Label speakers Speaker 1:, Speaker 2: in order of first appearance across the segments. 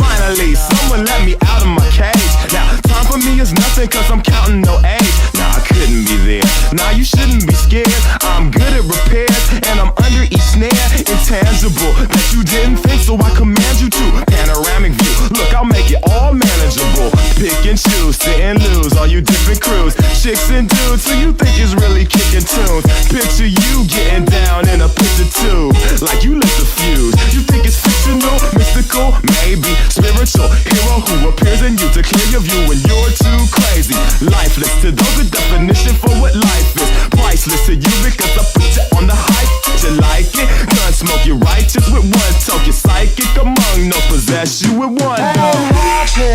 Speaker 1: Finally, someone let me out of my cage. Now, time for me is nothing cause I'm counting no age. Nah, I couldn't be there. Nah, you shouldn't be scared. I'm good at repairs and I'm under each snare. Intangible that you didn't think, so I command you to. Panoramic view, look, I'll make it all manageable. Pick and choose, sit and lose, all you different crews. Chicks and dudes, who you think is really kicking tunes. Picture you getting down in a picture tube, like you lit the fuse. You think it's fictional, mystical, maybe spiritual hero who appears in you to clear your view when you're too crazy. Lifeless to those, the definition for what life is. Priceless to you because I put you on the hype. You like it? Gun smoke, you're righteous with one toke. You're psychic among no possess you with one
Speaker 2: I'm
Speaker 1: dog.
Speaker 2: happy,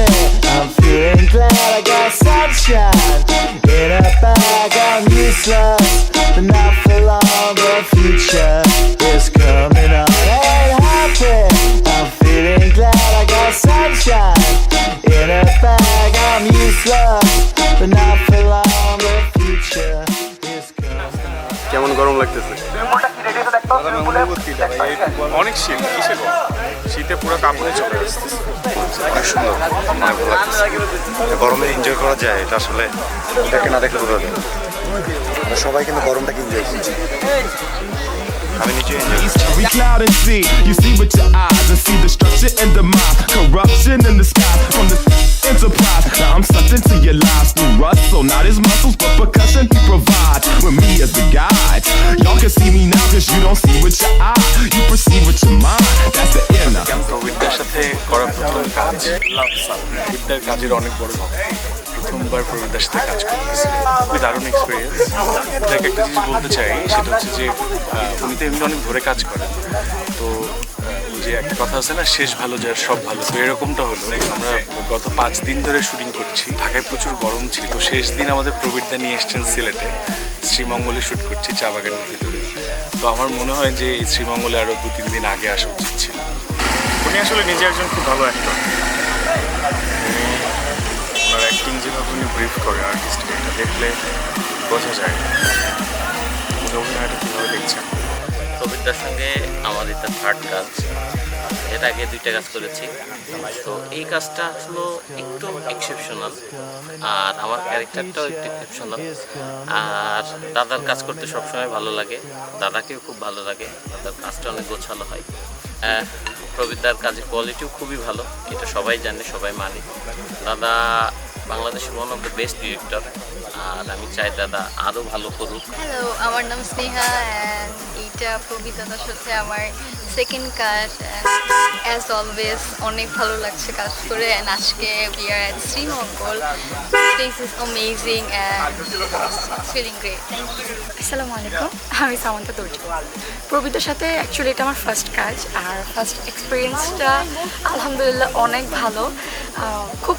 Speaker 2: I'm feeling glad I got sunshine in a bag. I'm useless, but not for long. The future is coming on. I'm happy, I'm feeling glad I got sunshine in a bag. I'm useless, but not for long. The future is coming on.
Speaker 3: কেমন গরম লাগতেছে?
Speaker 4: অনেক শীত, কিসের শীতে পুরো কাপড়ে চলে আসতেছে।
Speaker 3: অনেক সুন্দর, অনেক ভালো লাগতেছে। গরমে এনজয় করা যায়, এটা আসলে এটাকে না দেখলে বোঝা যায়। আমরা সবাই কিন্তু গরমটাকে এনজয় করছি। আমি নিজে এনজয় করছি।
Speaker 1: Every cloud and sea, you see with your eyes and see destruction in the mind, corruption in the sky from the enterprise. Now I'm sucked into your lives through Russell, not his muscles but percussion he provides with me as the guide. Y'all can see me now cause you don't see with your eye, you perceive with your mind, that's the inner.
Speaker 4: প্রবীরদার সাথে করা প্রথম কাজ, প্রবীরদার কাজের অনেক বড় ভক্ত। প্রথমবার প্রবীরদার সাথে কাজ করতেছি, খুবই দারুণ এক্সপিরিয়েন্স। যাকে একটা জিনিস বলতে চাই সেটা হচ্ছে যে উনি তো এমনি অনেক ধরে কাজ করেন, তো যে একটা কথা আছে না, শেষ ভালো যার সব ভালো, তো এরকমটা হলো। আমরা গত 5 দিন ধরে শুটিং করছি, ঢাকায় প্রচুর গরম ছিল, তো শেষ দিন আমাদের প্রবীরদা নিয়ে এসছেন সিলেটে, শ্রীমঙ্গলে শ্যুট করছি চা বাগানের ভিতরে। তো আমার মনে হয় যে এই শ্রীমঙ্গলে আরও 2-3 দিন আগে আসা উচিত ছিল। উনি আসলে নিজে একজন খুব ভালো অ্যাক্টর, ওনার অ্যাক্টিং যেভাবে উনি ব্রিফ করে আর্টিস্টকে, এটা দেখলে বোঝা যায় উনি অভিনয়টা কীভাবে দেখছেন।
Speaker 5: প্রবীরদার সঙ্গে আমার এটা 3rd কাজ, এর আগে 2টা কাজ করেছি। তো এই কাজটা আসলে একটু এক্সেপশনাল, আর আমার ক্যারেক্টারটাও একটু এক্সেপশনাল। আর দাদার কাজ করতে সবসময় ভালো লাগে, দাদাকেও খুব ভালো লাগে, দাদার কাজটা অনেক গোছালো হয়। প্রবীরদার কাজের কোয়ালিটিও খুবই ভালো, এটা সবাই জানে, সবাই মানে। দাদা বাংলাদেশের one of the best director, আর আমি চাই দাদা আরও ভালো করুক।
Speaker 6: হ্যালো, আমার নাম স্নেহা অ্যান্ড এইটা প্রবীর দাদার সাথে আমার 2nd কাজ। অ্যাজ অলওয়েজ অনেক ভালো লাগছে কাজ করে। অ্যান্ড আজকে we are at Sreemangal, place is amazing and feeling great. Thank you.
Speaker 7: আসসালামু আলাইকুম, আমি সামন্তা দর্জি। প্রবীরদার সাথে অ্যাকচুয়ালি এটা আমার ফার্স্ট কাজ, আর ফার্স্ট এক্সপিরিয়েন্সটা আলহামদুলিল্লাহ অনেক ভালো। খুব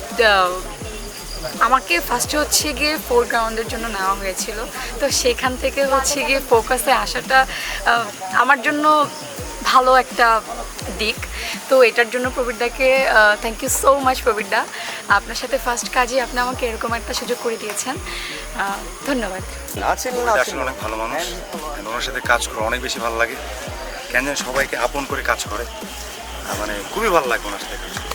Speaker 7: আমাকে ফার্স্টে হচ্ছে গিয়ে ফোরগ্রাউন্ডের জন্য নেওয়া হয়েছিল, তো সেখান থেকে হচ্ছে গিয়ে ফোকাসে আসাটা আমার জন্য ভালো একটা দিক। তো এটার জন্য প্রবীরদাকে থ্যাংক ইউ সো মাচ। প্রবীরদা, আপনার সাথে ফার্স্ট কাজে আপনি আমাকে এরকম একটা সুযোগ করে দিয়েছেন, ধন্যবাদ।
Speaker 3: আসলে অনেক ভালো মানুষ, ওনার সাথে কাজ করে অনেক বেশি ভালো লাগে। কেন জানি সবাইকে আপন করে কাজ করে, মানে খুবই ভালো লাগে ওনার সাথে কাজ করে।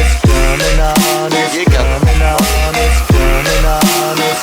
Speaker 2: It's coming on, it's coming on, it's coming on, it's